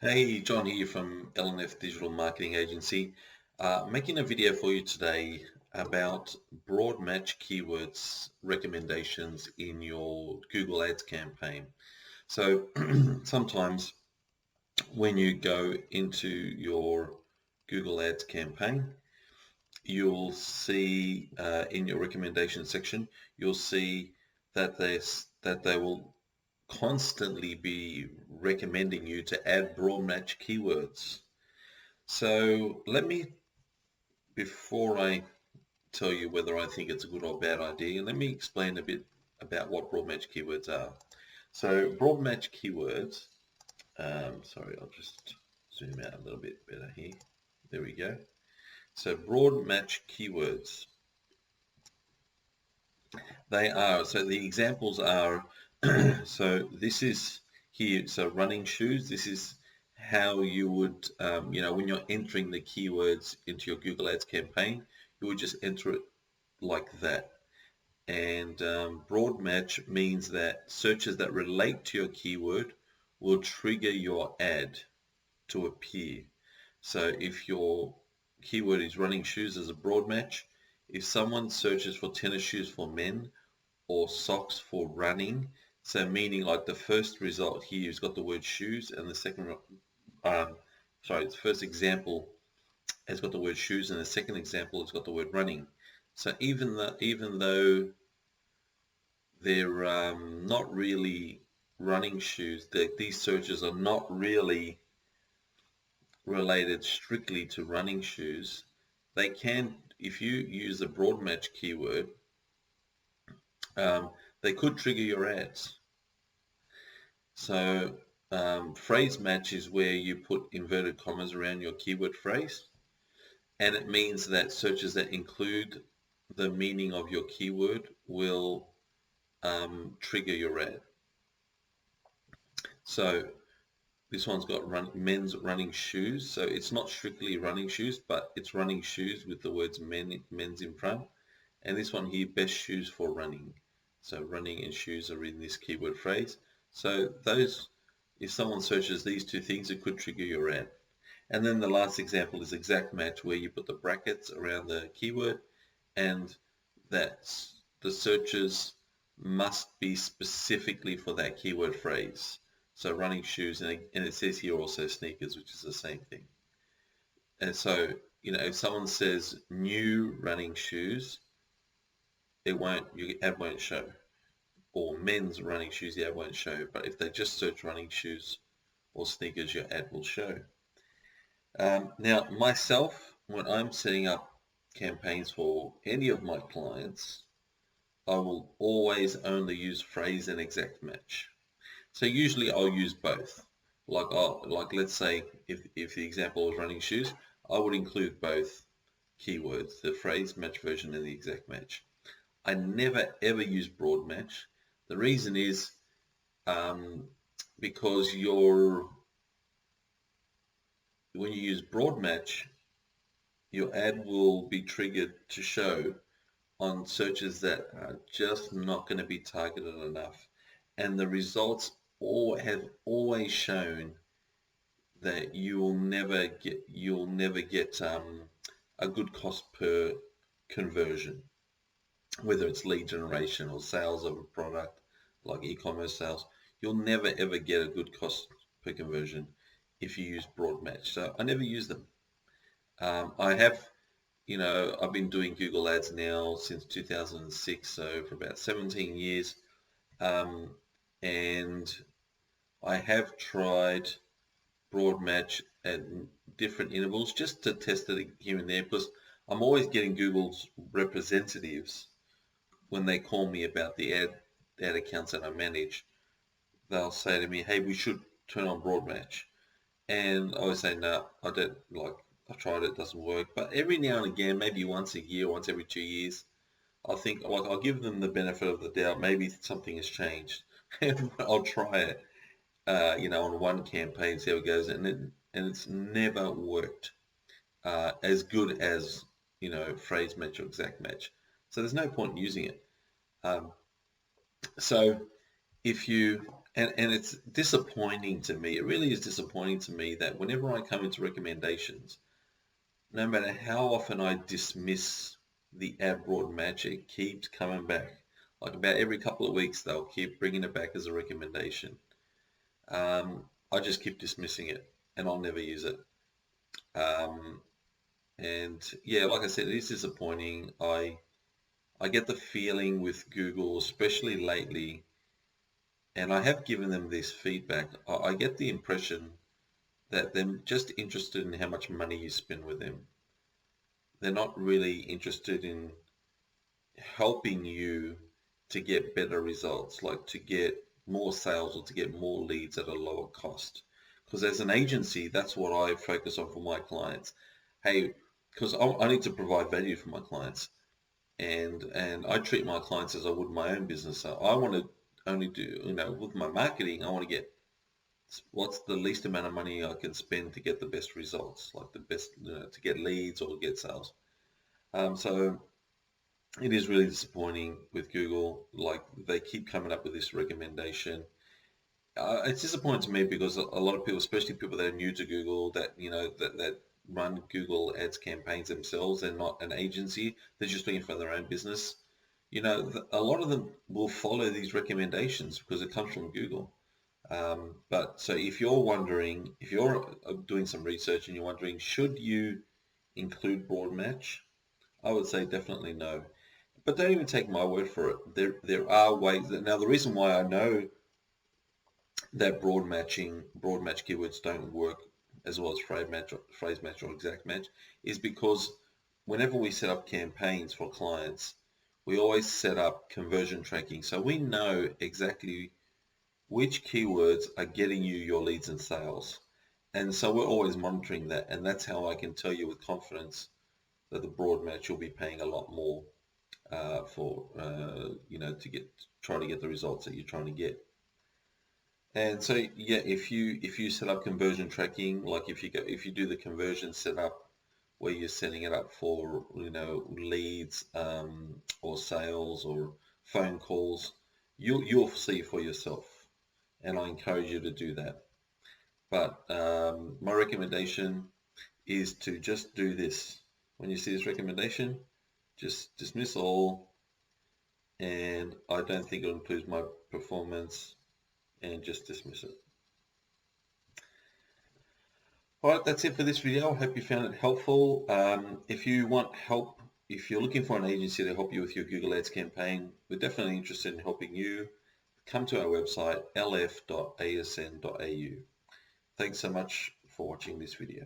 Hey, John here from LNF Digital Marketing Agency. Making a video for you today about broad match keywords recommendations in your Google Ads campaign. So sometimes when you go into your Google Ads campaign, you'll see in your recommendation section, you'll see that they will constantly be recommending you to add broad match keywords. So before I tell you whether I think it's a good or bad idea, let me explain a bit about what broad match keywords are. So broad match keywords, sorry, I'll just zoom out a little bit better here. There we go. So broad match keywords, so the examples are, so this is here, so running shoes, this is how you would, when you're entering the keywords into your Google Ads campaign, you would just enter it like that. And broad match means that searches that relate to your keyword will trigger your ad to appear. So if your keyword is running shoes as a broad match, if someone searches for tennis shoes for men or socks for running, so meaning like the first result here has got the word shoes, and the the first example has got the word shoes, and the second example has got the word running. So even though they're not really running shoes, these searches are not really related strictly to running shoes. They can, if you use the broad match keyword, they could trigger your ads. So phrase match is where you put inverted commas around your keyword phrase, and it means that searches that include the meaning of your keyword will trigger your ad. So this one's got men's running shoes, so it's not strictly running shoes, but it's running shoes with the words men's in front. And this one here, best shoes for running. So running and shoes are in this keyword phrase. So if someone searches these two things, it could trigger your ad. And then the last example is exact match, where you put the brackets around the keyword, and that's the searches must be specifically for that keyword phrase. So running shoes, and it says here also sneakers, which is the same thing. And so, if someone says new running shoes, your ad won't show. Or men's running shoes, the ad won't show. But if they just search running shoes or sneakers, your ad will show. Now, myself, when I'm setting up campaigns for any of my clients, I will always only use phrase and exact match. So usually I'll use both. Like let's say if the example was running shoes, I would include both keywords, the phrase match version and the exact match. I never ever use broad match. The reason is because when you use broad match, your ad will be triggered to show on searches that are just not going to be targeted enough. And the results have always shown that you'll never get a good cost per conversion, whether it's lead generation or sales of a product like e-commerce sales. You'll never ever get a good cost per conversion if you use broad match. So I never use them. I have, I've been doing Google Ads now since 2006, so for about 17 years. And I have tried broad match at different intervals just to test it here and there, because I'm always getting Google's representatives when they call me about the ad accounts that I manage. They'll say to me, hey, we should turn on broad match. And I always say, no, I don't like, I've tried it, it doesn't work. But every now and again, maybe once a year, once every 2 years, I think like I'll give them the benefit of the doubt. Maybe something has changed. And I'll try it, on one campaign, see how it goes. And it's never worked as good as, phrase match or exact match. So there's no point in using it. So if you And it's disappointing to me. It really is disappointing to me that whenever I come into recommendations, no matter how often I dismiss the ad broad match, it keeps coming back. Like about every couple of weeks, they'll keep bringing it back as a recommendation. I just keep dismissing it, and I'll never use it. Um, and yeah, like I said, it is disappointing. I get the feeling with Google, especially lately, and I have given them this feedback. I get the impression that they're just interested in how much money you spend with them. They're not really interested in helping you to get better results, like to get more sales or to get more leads at a lower cost. Because as an agency, that's what I focus on for my clients. Hey, because I need to provide value for my clients, and I treat my clients as I would my own business. So I want to only do, with my marketing, I want to get what's the least amount of money I can spend to get the best results, like the best, to get leads or get sales. So it is really disappointing with Google. Like they keep coming up with this recommendation. It's disappointing to me because a lot of people, especially people that are new to Google, that that run Google Ads campaigns themselves, they're not an agency. They're just looking for their own business. A lot of them will follow these recommendations because it comes from Google. But so if you're wondering, if you're doing some research and you're wondering, should you include broad match? I would say definitely no. But don't even take my word for it. There are ways that now the reason why I know that broad match keywords don't work as well as phrase match or exact match is because whenever we set up campaigns for clients, we always set up conversion tracking. So we know exactly which keywords are getting you your leads and sales. And so we're always monitoring that. And that's how I can tell you with confidence that the broad match will be paying a lot more for to try to get the results that you're trying to get. And so yeah, if you set up conversion tracking, like if you do the conversion setup where you're setting it up for leads or sales or phone calls, you'll see for yourself, and I encourage you to do that. But my recommendation is to just do this. When you see this recommendation, just dismiss all, and I don't think it'll improve my performance, and just dismiss it. All right, that's it for this video. I hope you found it helpful. If you want help, if you're looking for an agency to help you with your Google Ads campaign, we're definitely interested in helping you. Come to our website, lf.asn.au. Thanks so much for watching this video.